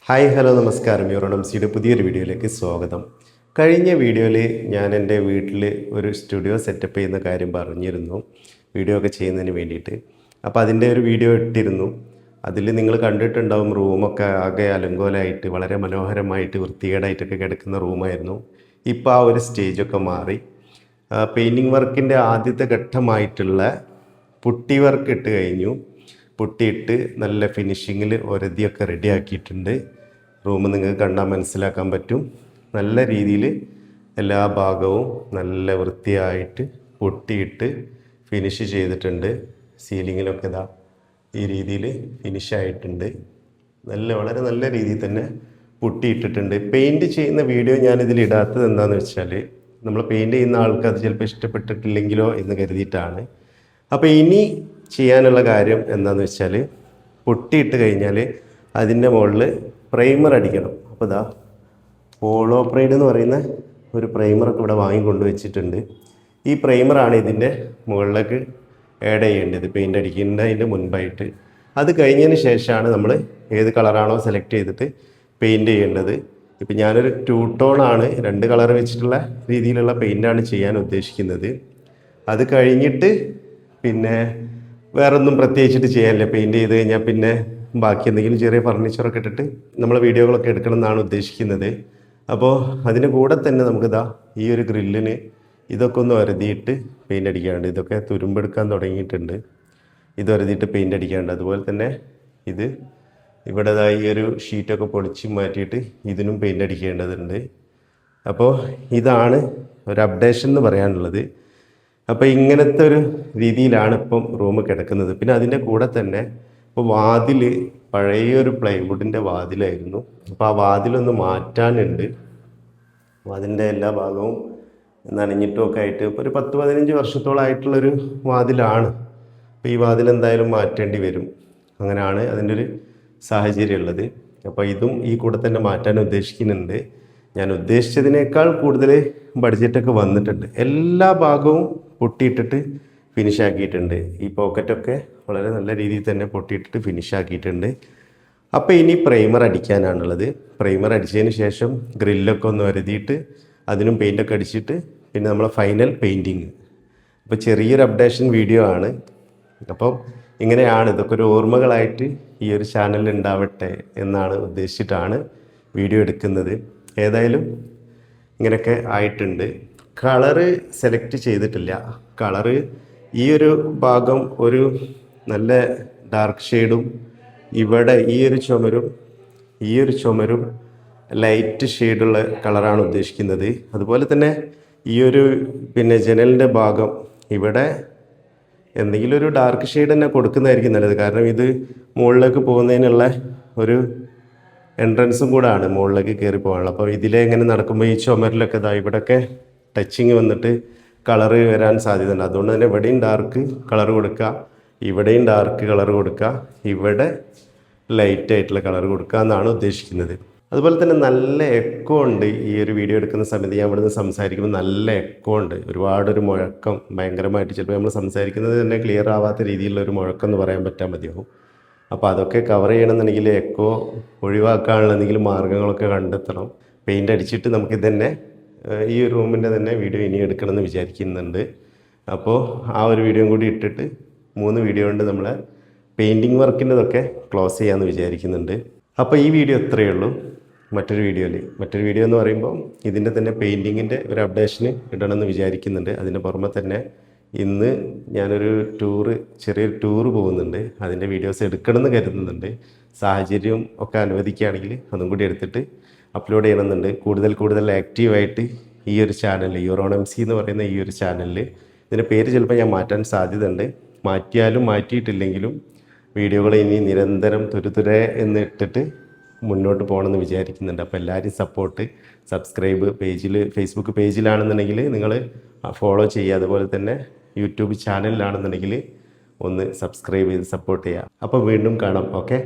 Hi hello നമസ്കാരം. യൂറോണംസിയുടെ പുതിയൊരു വീഡിയോയിലേക്ക് സ്വാഗതം. കഴിഞ്ഞ വീഡിയോയിൽ ഞാൻ എൻ്റെ വീട്ടിൽ ഒരു സ്റ്റുഡിയോ സെറ്റപ്പ് ചെയ്യുന്ന കാര്യം പറഞ്ഞിരുന്നു, വീഡിയോ ഒക്കെ ചെയ്യുന്നതിന് വേണ്ടിയിട്ട്. അപ്പോൾ അതിൻ്റെ ഒരു വീഡിയോ ഇട്ടിരുന്നു. അതിൽ നിങ്ങൾ കണ്ടിട്ടുണ്ടാവും, റൂമൊക്കെ ആകെ അലങ്കോലമായിട്ട് വളരെ മനോഹരമായിട്ട് വൃത്തികേടായിട്ടൊക്കെ കിടക്കുന്ന റൂമായിരുന്നു. ഇപ്പോൾ ആ ഒരു സ്റ്റേജൊക്കെ മാറി പെയിൻറ്റിങ് വർക്കിൻ്റെ ആദ്യത്തെ ഘട്ടമായിട്ടുള്ള പുട്ടി വർക്ക് ഇട്ട് കഴിഞ്ഞു. പുട്ടിയിട്ട് നല്ല ഫിനിഷിങ്ങിൽ ഒരതിയൊക്കെ റെഡി ആക്കിയിട്ടുണ്ട്. റൂം നിങ്ങൾക്ക് കണ്ടാൽ മനസ്സിലാക്കാൻ പറ്റും. നല്ല രീതിയിൽ എല്ലാ ഭാഗവും നല്ല വൃത്തിയായിട്ട് പുട്ടിയിട്ട് ഫിനിഷ് ചെയ്തിട്ടുണ്ട്. സീലിങ്ങിലൊക്കെ ഇതാ ഈ രീതിയിൽ ഫിനിഷായിട്ടുണ്ട്. വളരെ നല്ല രീതിയിൽ തന്നെ പുട്ടിയിട്ടിട്ടുണ്ട്. പെയിൻറ്റ് ചെയ്യുന്ന വീഡിയോ ഞാനിതിൽ ഇടാത്തത് എന്താണെന്ന് വെച്ചാൽ, നമ്മൾ പെയിൻറ്റ് ചെയ്യുന്ന ആൾക്ക് അത് ചിലപ്പോൾ ഇഷ്ടപ്പെട്ടിട്ടില്ലെങ്കിലോ എന്ന് കരുതിയിട്ടാണ്. അപ്പോൾ ഇനി ചെയ്യാനുള്ള കാര്യം എന്താണെന്ന് വെച്ചാൽ, പൊട്ടിയിട്ട് കഴിഞ്ഞാൽ അതിൻ്റെ മുകളിൽ പ്രൈമർ അടിക്കണം. അപ്പോൾ ഇതാ പോളോ പ്രൈഡ് എന്ന് പറയുന്ന ഒരു പ്രൈമറൊക്കെ ഇവിടെ വാങ്ങിക്കൊണ്ട് വെച്ചിട്ടുണ്ട്. ഈ പ്രൈമറാണ് ഇതിൻ്റെ മുകളിലേക്ക് ആഡ് ചെയ്യേണ്ടത് പെയിൻ്റ് അടിക്കുന്നതിൻ്റെ മുൻപായിട്ട്. അത് കഴിഞ്ഞതിന് ശേഷമാണ് നമ്മൾ ഏത് കളറാണോ സെലക്ട് ചെയ്തിട്ട് പെയിൻറ്റ് ചെയ്യേണ്ടത്. ഇപ്പം ഞാനൊരു 2 ടോണാണ്, 2 കളർ വെച്ചിട്ടുള്ള രീതിയിലുള്ള പെയിൻ്റാണ് ചെയ്യാൻ ഉദ്ദേശിക്കുന്നത്. അത് കഴിഞ്ഞിട്ട് പിന്നെ വേറൊന്നും പ്രത്യേകിച്ചിട്ട് ചെയ്യാനില്ല. പെയിൻറ്റ് ചെയ്ത് കഴിഞ്ഞാൽ പിന്നെ ബാക്കി എന്തെങ്കിലും ചെറിയ ഫർണിച്ചറൊക്കെ ഇട്ടിട്ട് നമ്മൾ വീഡിയോകളൊക്കെ എടുക്കണം എന്നാണ് ഉദ്ദേശിക്കുന്നത്. അപ്പോൾ അതിന് കൂടെ തന്നെ നമുക്കിതാ ഈ ഒരു ഗ്രില്ലിന് ഇതൊക്കെ ഒന്ന് വരുതിയിട്ട് പെയിൻ്റ് അടിക്കാനുണ്ട്. ഇതൊക്കെ തുരുമ്പെടുക്കാൻ തുടങ്ങിയിട്ടുണ്ട്. ഇത് വരുതിയിട്ട് പെയിൻ്റ് അടിക്കാനുണ്ട്. അതുപോലെ തന്നെ ഇത് ഇവിടേതായി ഈ ഒരു ഷീറ്റൊക്കെ പൊളിച്ച് മാറ്റിയിട്ട് ഇതിനും പെയിൻ്റ് അടിക്കേണ്ടതുണ്ട്. അപ്പോൾ ഇതാണ് ഒരു അപ്ഡേഷൻ എന്ന് പറയാനുള്ളത്. അപ്പോൾ ഇങ്ങനത്തെ ഒരു രീതിയിലാണ് ഇപ്പം റൂം കിടക്കുന്നത്. പിന്നെ അതിൻ്റെ കൂടെ തന്നെ ഇപ്പോൾ വാതിൽ പഴയൊരു പ്ലൈവുഡിൻ്റെ വാതിലായിരുന്നു. അപ്പോൾ ആ വാതിലൊന്ന് മാറ്റാനുണ്ട്. വാതിലിൻ്റെ എല്ലാ ഭാഗവും നനഞ്ഞിട്ടും ഒക്കെ ആയിട്ട് ഇപ്പോൾ ഒരു 10-15 വർഷത്തോളമായിട്ടുള്ളൊരു വാതിലാണ്. അപ്പോൾ ഈ വാതിൽ എന്തായാലും മാറ്റേണ്ടി വരും. അങ്ങനെയാണ് അതിൻ്റെ ഒരു സാഹചര്യം ഉള്ളത്. അപ്പോൾ ഇതും ഈ കൂടെ തന്നെ മാറ്റാൻ ഉദ്ദേശിക്കുന്നുണ്ട്. ഞാൻ ഉദ്ദേശിച്ചതിനേക്കാൾ കൂടുതൽ ബഡ്ജറ്റൊക്കെ വന്നിട്ടുണ്ട്. എല്ലാ ഭാഗവും പൊട്ടിയിട്ടിട്ട് ഫിനിഷ് ആക്കിയിട്ടുണ്ട്. ഈ പോക്കറ്റൊക്കെ വളരെ നല്ല രീതിയിൽ തന്നെ പൊട്ടിയിട്ടിട്ട് ഫിനിഷ് ആക്കിയിട്ടുണ്ട്. അപ്പോൾ ഇനി പ്രൈമർ അടിക്കാനാണുള്ളത്. പ്രൈമർ അടിച്ചതിന് ശേഷം ഗ്രില്ലൊക്കെ ഒന്ന് വരുതിയിട്ട് അതിനും പെയിൻ്റൊക്കെ അടിച്ചിട്ട് പിന്നെ നമ്മളെ ഫൈനൽ പെയിൻറ്റിങ്. അപ്പോൾ ചെറിയൊരു അപ്ഡേഷൻ വീഡിയോ ആണ്. അപ്പം ഇങ്ങനെയാണ്, ഇതൊക്കെ ഒരു ഓർമ്മകളായിട്ട് ഈ ഒരു ചാനലിൽ ഉണ്ടാവട്ടെ എന്നാണ് ഉദ്ദേശിച്ചിട്ടാണ് വീഡിയോ എടുക്കുന്നത്. ഏതായാലും ഇങ്ങനെയൊക്കെ ആയിട്ടുണ്ട്. കളറ് സെലക്ട് ചെയ്തിട്ടില്ല. കളറ് ഈ ഒരു ഭാഗം ഒരു നല്ല ഡാർക്ക് ഷെയ്ഡും, ഇവിടെ ഈ ഒരു ചുമരും ലൈറ്റ് ഷെയ്ഡുള്ള കളറാണ് ഉദ്ദേശിക്കുന്നത്. അതുപോലെ തന്നെ ഈ ഒരു പിന്നെ ജനലിൻ്റെ ഭാഗം ഇവിടെ എന്തെങ്കിലും ഒരു ഡാർക്ക് ഷെയ്ഡ് തന്നെ കൊടുക്കുന്നതായിരിക്കും നല്ലത്. കാരണം ഇത് മുകളിലേക്ക് പോകുന്നതിനുള്ള ഒരു എൻട്രൻസും കൂടെ ആണ്, മുകളിലേക്ക് കയറി പോകാനുള്ള. അപ്പോൾ ഇതിലെ ഇങ്ങനെ നടക്കുമ്പോൾ ഈ ചുമരിലൊക്കെ ഇതാ ഇവിടെയൊക്കെ ടച്ചിങ് വന്നിട്ട് കളറ് വരാൻ സാധ്യതയുണ്ട്. അതുകൊണ്ട് തന്നെ ഇവിടെയും ഡാർക്ക് കളർ കൊടുക്കുക, ഇവിടെയും ഡാർക്ക് കളർ കൊടുക്കുക, ഇവിടെ ലൈറ്റ് ആയിട്ടുള്ള കളർ കൊടുക്കുക എന്നാണ് ഉദ്ദേശിക്കുന്നത്. അതുപോലെ തന്നെ നല്ല എക്കോ ഉണ്ട്. ഈ ഒരു വീഡിയോ എടുക്കുന്ന സമയത്ത് ഞാൻ ഇവിടുന്ന് സംസാരിക്കുമ്പോൾ നല്ല എക്കോ ഉണ്ട്. ഒരുപാടൊരു മുഴക്കം, ഭയങ്കരമായിട്ട് ചിലപ്പോൾ നമ്മൾ സംസാരിക്കുന്നത് തന്നെ ക്ലിയർ ആവാത്ത രീതിയിലുള്ള ഒരു മുഴക്കം എന്ന് പറയാൻ പറ്റാൻ മതിയാവും. അപ്പോൾ അതൊക്കെ കവർ ചെയ്യണമെന്നുണ്ടെങ്കിൽ എക്കോ ഒഴിവാക്കാനുള്ള എന്തെങ്കിലും മാർഗ്ഗങ്ങളൊക്കെ കണ്ടെത്തണം. പെയിൻ്റ് അടിച്ചിട്ട് നമുക്ക് തന്നെ ഈ റൂമിൻ്റെ തന്നെ വീഡിയോ ഇനി എടുക്കണമെന്ന് വിചാരിക്കുന്നുണ്ട്. അപ്പോൾ ആ ഒരു വീഡിയോയും കൂടി ഇട്ടിട്ട് 3 വീഡിയോ കൊണ്ട് നമ്മളെ പെയിൻറ്റിങ് വർക്കിൻ്റെതൊക്കെ ക്ലോസ് ചെയ്യാമെന്ന് വിചാരിക്കുന്നുണ്ട്. അപ്പോൾ ഈ വീഡിയോ ഇത്രയേ ഉള്ളൂ. മറ്റൊരു വീഡിയോ എന്ന് പറയുമ്പോൾ ഇതിൻ്റെ തന്നെ പെയിൻറ്റിങ്ങിൻ്റെ ഒരു അപ്ഡേഷന് ഇടണമെന്ന് വിചാരിക്കുന്നുണ്ട്. അതിൻ്റെ പുറമെ തന്നെ ഇന്ന് ഞാനൊരു ചെറിയൊരു ടൂറ് പോകുന്നുണ്ട്. അതിൻ്റെ വീഡിയോസ് എടുക്കണമെന്ന് കരുതുന്നുണ്ട്. സാഹചര്യം ഒക്കെ അനുവദിക്കുകയാണെങ്കിൽ അതും കൂടി എടുത്തിട്ട് അപ്ലോഡ് ചെയ്യണമെന്നുണ്ട്. കൂടുതൽ ആക്റ്റീവായിട്ട് ഈ ഒരു ചാനൽ, യൂറോണംസി എന്ന് പറയുന്ന ഈ ഒരു ചാനലിൽ ഇതിൻ്റെ പേര് ചിലപ്പോൾ ഞാൻ മാറ്റാൻ സാധ്യതയുണ്ട്. മാറ്റിയാലും മാറ്റിയിട്ടില്ലെങ്കിലും വീഡിയോകൾ ഇനി നിരന്തരം തുരുതുരെ എന്ന് ഇട്ടിട്ട് മുന്നോട്ട് പോകണമെന്ന് വിചാരിക്കുന്നുണ്ട്. അപ്പോൾ എല്ലാവരും സപ്പോർട്ട്, സബ്സ്ക്രൈബ്, ഫേസ്ബുക്ക് പേജിലാണെന്നുണ്ടെങ്കിൽ നിങ്ങൾ ഫോളോ ചെയ്യുക. അതുപോലെ തന്നെ യൂട്യൂബ് ചാനലിലാണെന്നുണ്ടെങ്കിൽ ഒന്ന് സബ്സ്ക്രൈബ് ചെയ്ത് സപ്പോർട്ട് ചെയ്യുക. അപ്പോൾ വീണ്ടും കാണാം. ഓക്കെ.